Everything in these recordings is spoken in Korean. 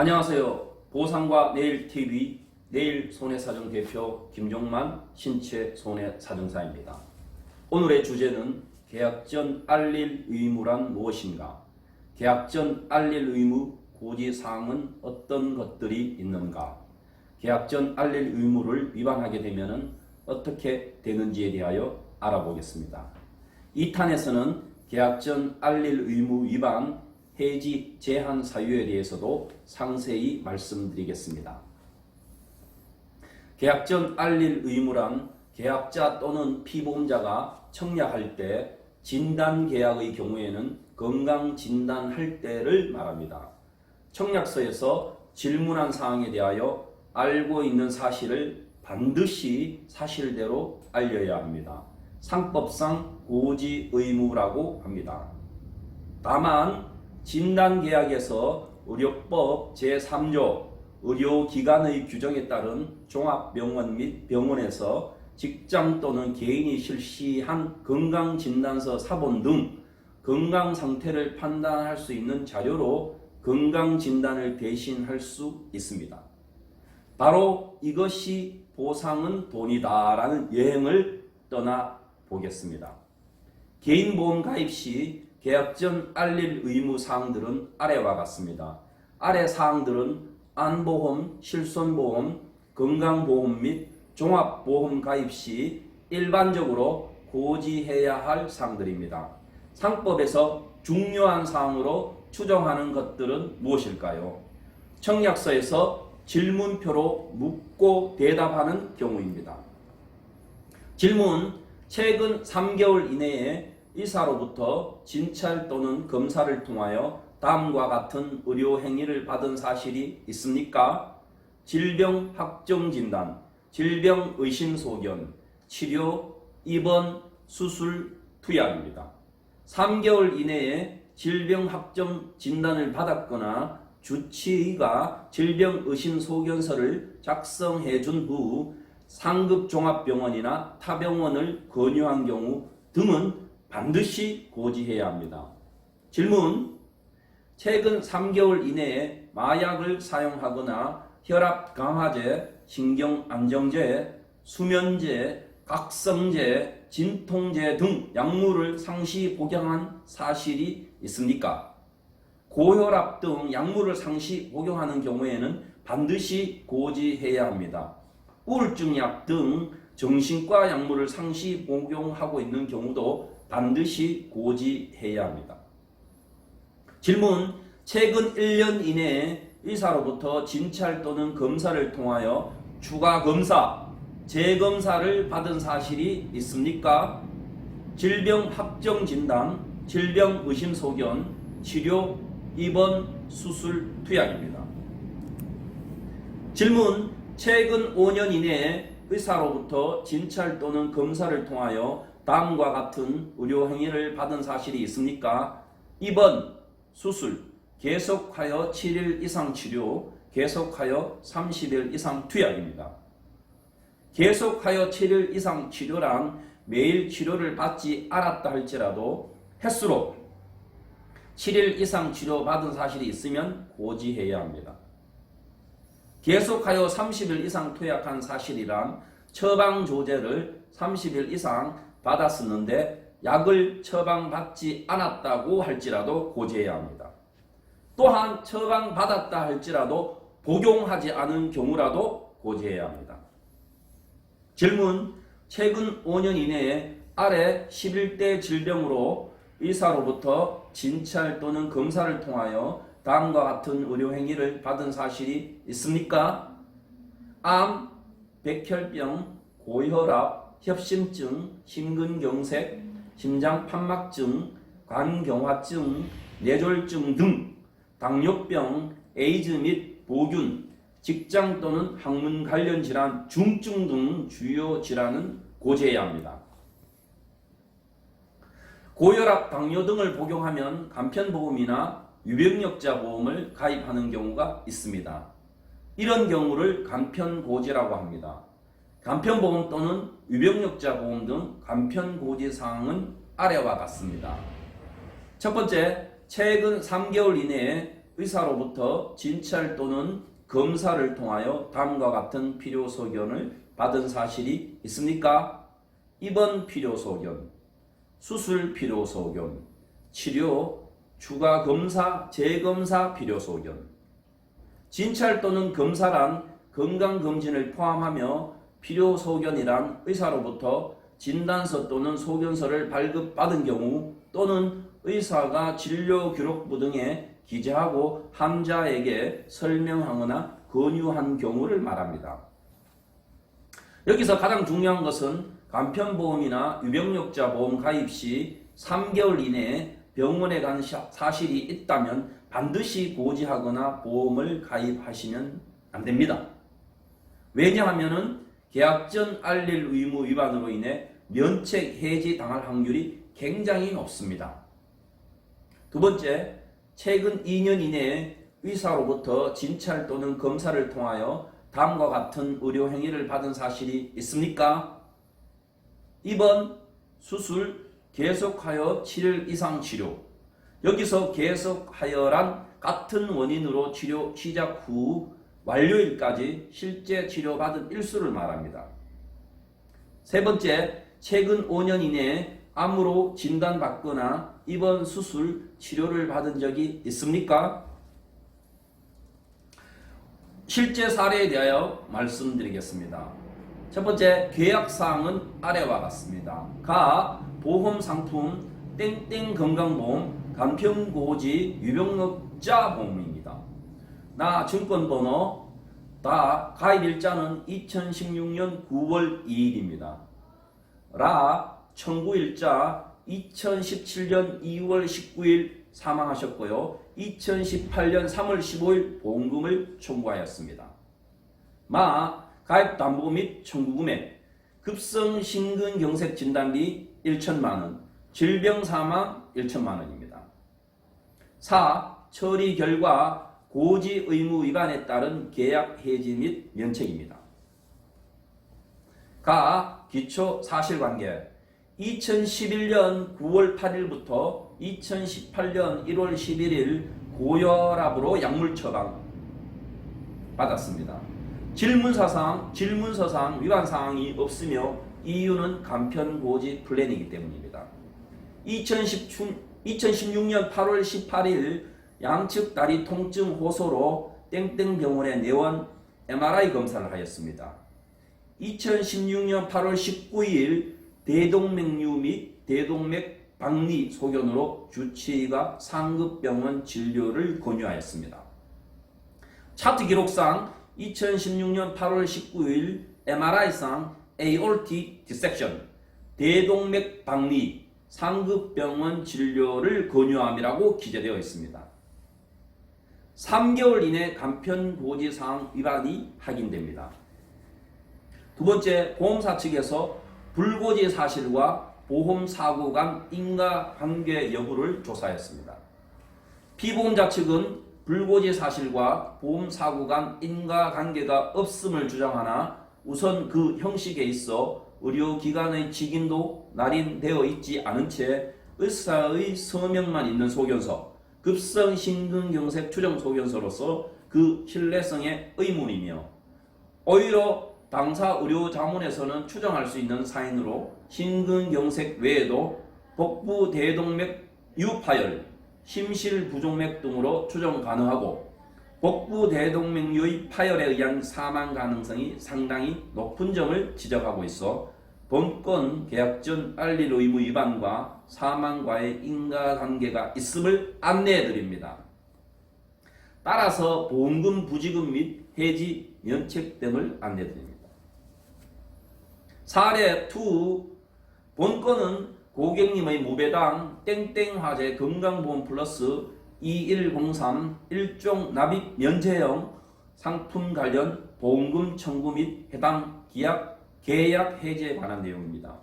안녕하세요. 보상과 내일TV 내일손해사정 대표 김종만 신체손해사정사입니다. 오늘의 주제는 계약 전 알릴 의무란 무엇인가? 계약 전 알릴 의무 고지사항은 어떤 것들이 있는가? 계약 전 알릴 의무를 위반하게 되면 어떻게 되는지에 대하여 알아보겠습니다. 2탄에서는 계약 전 알릴 의무 위반 해지 제한 사유에 대해서도 상세히 말씀드리겠습니다. 계약 전 알릴 의무란 계약자 또는 피보험자가 청약할 때 진단계약의 경우에는 건강진단할 때를 말합니다. 청약서에서 질문한 사항에 대하여 알고 있는 사실을 반드시 사실대로 알려야 합니다. 상법상 고지 의무라고 합니다. 다만 진단계약에서 의료법 제3조 의료기관의 규정에 따른 종합병원 및 병원에서 직장 또는 개인이 실시한 건강진단서 사본 등 건강상태를 판단할 수 있는 자료로 건강진단을 대신할 수 있습니다. 바로 이것이 보상은 돈이다 라는 여행을 떠나보겠습니다. 개인보험 가입 시 계약 전 알릴 의무 사항들은 아래와 같습니다. 아래 사항들은 안보험, 실손보험, 건강보험 및 종합보험 가입 시 일반적으로 고지해야 할 사항들입니다. 상법에서 중요한 사항으로 추정하는 것들은 무엇일까요? 청약서에서 질문표로 묻고 대답하는 경우입니다. 질문: 최근 3개월 이내에 의사로부터 진찰 또는 검사를 통하여 다음과 같은 의료 행위를 받은 사실이 있습니까? 질병 확정 진단, 질병 의심 소견, 치료, 입원, 수술, 투약입니다. 3개월 이내에 질병 확정 진단을 받았거나 주치의가 질병 의심 소견서를 작성해 준 후 상급 종합병원이나 타병원을 권유한 경우 등은 반드시 고지해야 합니다. 질문: 최근 3개월 이내에 마약을 사용하거나 혈압 강화제, 신경안정제, 수면제, 각성제, 진통제 등 약물을 상시 복용한 사실이 있습니까? 고혈압 등 약물을 상시 복용하는 경우에는 반드시 고지해야 합니다. 우울증약 등 정신과 약물을 상시 복용하고 있는 경우도 반드시 고지해야 합니다. 질문: 최근 1년 이내에 의사로부터 진찰 또는 검사를 통하여 추가 검사, 재검사를 받은 사실이 있습니까? 질병 확정 진단, 질병 의심 소견, 치료, 입원, 수술, 투약입니다. 질문: 최근 5년 이내에 의사로부터 진찰 또는 검사를 통하여 다음과 같은 의료 행위를 받은 사실이 있습니까? 입원, 수술, 계속하여 7일 이상 치료, 계속하여 30일 이상 투약입니다. 계속하여 7일 이상 치료란 매일 치료를 받지 않았다 할지라도 횟수로 7일 이상 치료받은 사실이 있으면 고지해야 합니다. 계속하여 30일 이상 투약한 사실이란 처방조제를 30일 이상 받았었는데 약을 처방받지 않았다고 할지라도 고지해야 합니다. 또한 처방받았다 할지라도 복용하지 않은 경우라도 고지해야 합니다. 질문: 최근 5년 이내에 아래 11대 질병으로 의사로부터 진찰 또는 검사를 통하여 다음과 같은 의료 행위를 받은 사실이 있습니까? 암, 백혈병, 고혈압, 협심증, 심근경색, 심장판막증, 간경화증, 뇌졸중 등 당뇨병, 에이즈 및 보균, 직장 또는 학문 관련 질환, 중증 등 주요 질환은 고지해야 합니다. 고혈압, 당뇨 등을 복용하면 간편보험이나 유병력자 보험을 가입하는 경우가 있습니다. 이런 경우를 간편고지라고 합니다. 간편보험 또는 유병력자 보험 등 간편고지 사항은 아래와 같습니다. 첫 번째, 최근 3개월 이내에 의사로부터 진찰 또는 검사를 통하여 다음과 같은 필요 소견을 받은 사실이 있습니까? 2번 필요 소견, 수술 필요 소견, 치료, 추가 검사, 재검사 필요 소견. 진찰 또는 검사란 건강검진을 포함하며 필요 소견이란 의사로부터 진단서 또는 소견서를 발급받은 경우 또는 의사가 진료 기록부 등에 기재하고 환자에게 설명하거나 권유한 경우를 말합니다. 여기서 가장 중요한 것은 간편보험이나 유병력자 보험 가입 시 3개월 이내에 병원에 간 사실이 있다면 반드시 고지하거나 보험을 가입하시면 안 됩니다. 왜냐하면 계약 전 알릴 의무 위반으로 인해 면책 해지 당할 확률이 굉장히 높습니다. 두 번째, 최근 2년 이내에 의사로부터 진찰 또는 검사를 통하여 다음과 같은 의료 행위를 받은 사실이 있습니까? 2번, 수술, 계속하여 7일 이상 치료. 여기서 계속하여란 같은 원인으로 치료 시작 후 완료일까지 실제 치료받은 일수를 말합니다. 세 번째, 최근 5년 이내에 암으로 진단받거나 입원 수술, 치료를 받은 적이 있습니까? 실제 사례에 대하여 말씀드리겠습니다. 첫 번째, 계약사항은 아래와 같습니다. 가, 보험상품, 땡땡 건강보험, 간편고지, 유병력자 보험입니다. 나, 증권번호, 다, 가입일자는 2016년 9월 2일입니다. 라, 청구일자 2017년 2월 19일 사망하셨고요. 2018년 3월 15일 보험금을 청구하였습니다. 마, 가입담보 및 청구금액, 급성 심근경색 진단비 1천만원, 질병사망 1천만원입니다. 4. 처리 결과 고지 의무 위반에 따른 계약 해지 및 면책입니다. 가. 기초 사실관계 2011년 9월 8일부터 2018년 1월 11일 고혈압으로 약물 처방 받았습니다. 질문서상 위반 사항이 없으며 이유는 간편고지 플랜이기 때문입니다. 2016년 8월 18일 양측 다리 통증 호소로 땡땡병원에 내원 MRI 검사를 하였습니다. 2016년 8월 19일 대동맥류 및 대동맥 박리 소견으로 주치의가 상급병원 진료를 권유하였습니다. 차트 기록상 2016년 8월 19일 MRI상 aortic dissection, 대동맥 박리, 상급병원 진료를 권유함이라고 기재되어 있습니다. 3개월 이내 간편고지사항 위반이 확인됩니다. 두 번째, 보험사 측에서 불고지 사실과 보험사고 간 인과관계 여부를 조사했습니다. 피보험자 측은 불고지 사실과 보험사고 간 인과관계가 없음을 주장하나 우선 그 형식에 있어 의료기관의 직인도 날인되어 있지 않은 채 의사의 서명만 있는 소견서, 급성심근경색 추정 소견서로서 그 신뢰성에 의문이며 오히려 당사 의료자문에서는 추정할 수 있는 사인으로 심근경색 외에도 복부 대동맥 유파열, 심실부종맥 등으로 추정 가능하고 복부 대동맥류의 파열에 의한 사망 가능성이 상당히 높은 점을 지적하고 있어 본건 계약 전 알릴 의무 위반과 사망과의 인과관계가 있음을 안내해드립니다. 따라서 보험금 부지급 및 해지 면책 등을 안내드립니다. 사례 2. 본건은 고객님의 무배당 땡땡화재 건강보험 플러스 2103 일종 납입 면제형 상품 관련 보험금 청구 및 해당 계약 해지에 관한 내용입니다.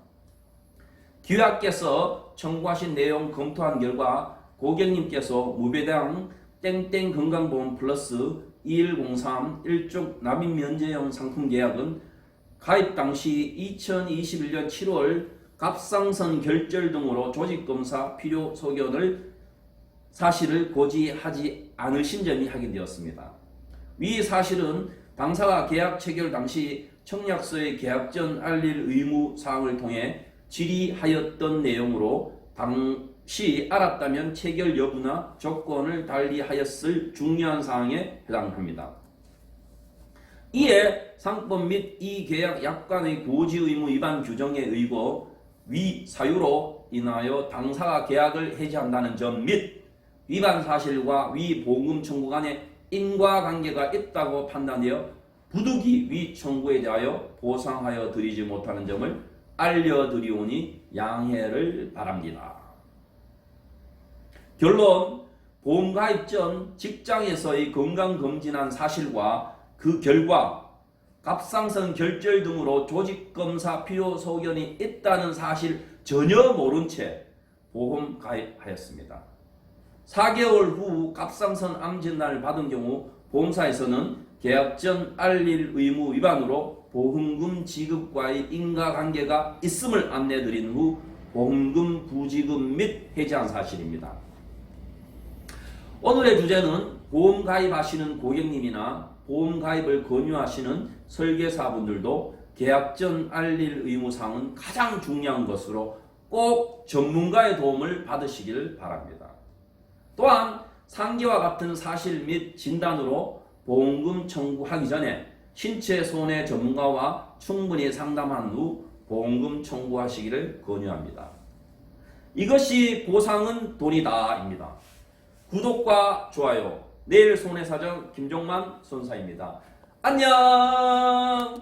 기획께서 청구하신 내용 검토한 결과 고객님께서 무배당 땡땡 건강보험 플러스 2103 일종 납입 면제형 상품 계약은 가입 당시 2021년 7월 갑상선 결절 등으로 조직검사 필요 소견을 사실을 고지하지 않으신 점이 확인되었습니다. 위 사실은 당사가 계약 체결 당시 청약서의 계약 전 알릴 의무 사항을 통해 질의하였던 내용으로 당시 알았다면 체결 여부나 조건을 달리하였을 중요한 사항에 해당합니다. 이에 상법 및 이 계약 약관의 고지 의무 위반 규정에 의거 위 사유로 인하여 당사가 계약을 해지한다는 점 및 위반 사실과 위 보금 청구 간에 인과관계가 있다고 판단되어 부득이 위 청구에 대하여 보상하여 드리지 못하는 점을 알려드리오니 양해를 바랍니다. 결론, 보험가입 전 직장에서의 건강검진한 사실과 그 결과 갑상선 결절 등으로 조직검사 필요 소견이 있다는 사실 전혀 모른 채 보험 가입하였습니다. 4개월 후 갑상선 암 진단을 받은 경우 보험사에서는 계약 전 알릴 의무 위반으로 보험금 지급과의 인과관계가 있음을 안내드린 후 보험금 부지급 및 해지한 사실입니다. 오늘의 주제는 보험 가입하시는 고객님이나 보험 가입을 권유하시는 설계사분들도 계약 전 알릴 의무사항은 가장 중요한 것으로 꼭 전문가의 도움을 받으시길 바랍니다. 또한 상기와 같은 사실 및 진단으로 보험금 청구하기 전에 신체 손해 전문가와 충분히 상담한 후 보험금 청구하시기를 권유합니다. 이것이 보상은 돈이다입니다. 구독과 좋아요, 내일 손해사정 김종만 손사입니다. 안녕.